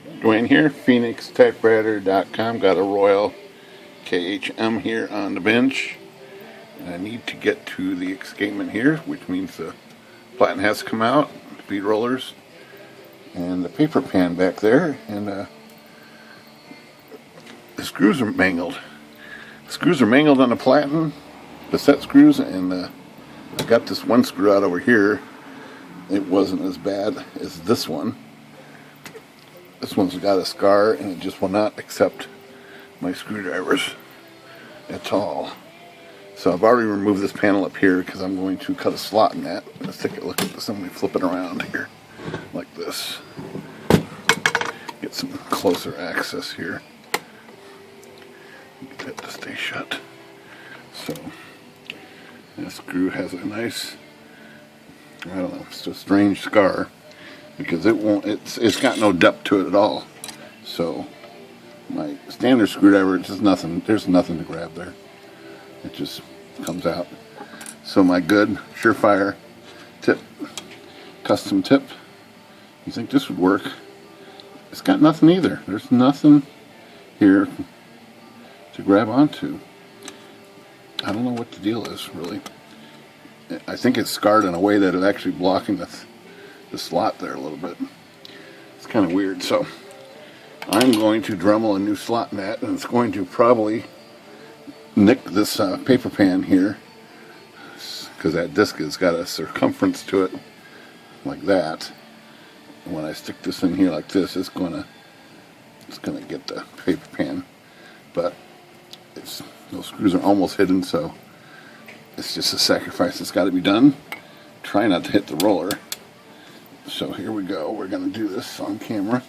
Dwayne here, PhoenixTypewriter.com. Got a Royal KHM here on the bench. And I need to get to the escapement here, which means the platen has to come out, feed rollers, and the paper pan back there, and the screws are mangled. The screws are mangled on the platen, the set screws, and I got this one screw out over here. It wasn't as bad as this one. This one's got a scar and it just will not accept my screwdrivers at all. So I've already removed this panel up here because I'm going to cut a slot in that. Let's take a look at this. I'm going to flip it around here like this. Get some closer access here. Get that to stay shut. So this screw has a nice, I don't know, it's a strange scar. Because it won't, it's got no depth to it at all. So my standard screwdriver, it's just nothing, there's nothing to grab there. It just comes out. So my good Surefire tip, custom tip, you think this would work? It's got nothing either. There's nothing here to grab onto. I don't know what the deal is really. I think it's scarred in a way that it's actually blocking the slot there a little bit. It's kind of weird. So I'm going to Dremel a new slot in that, and it's going to probably nick this paper pan here because that disc has got a circumference to it like that. And when I stick this in here like this, it's gonna get the paper pan, but those screws are almost hidden, so it's just a sacrifice that's got to be done. Try not to hit the roller. So here we go. We're going to do this on camera.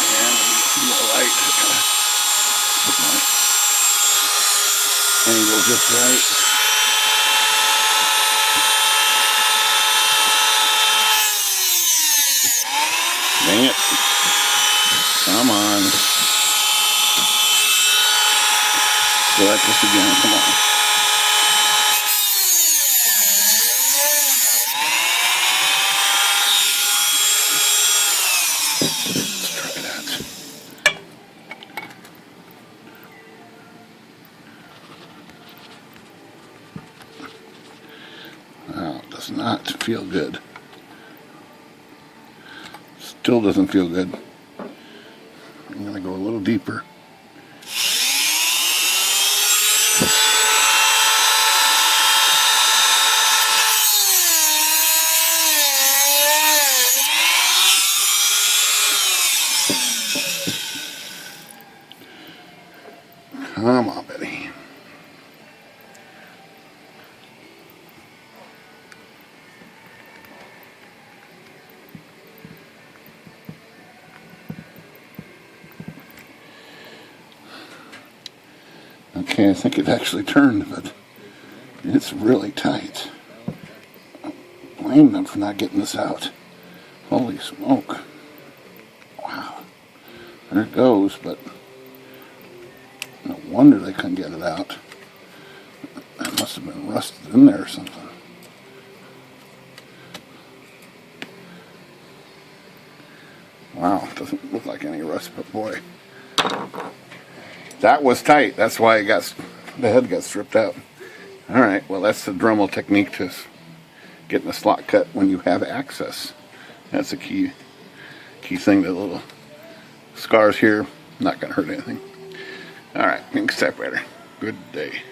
And the light. Put my angle just right. Dang it. Come on. Go at this again. Come on. Wow, it does not feel good. Still doesn't feel good. I'm going to go a little deeper. Come on, Betty. Okay, I think it actually turned, but it's really tight. I blame them for not getting this out. Holy smoke. Wow. There it goes, but no wonder they couldn't get it out. That must have been rusted in there or something. Wow, doesn't look like any rust, but boy. That was tight. That's why the head got stripped out. Alright, well that's the Dremel technique to getting a slot cut when you have access. That's a key thing. The little scars here, not going to hurt anything. Alright, Phoenix Typewriter. Good day.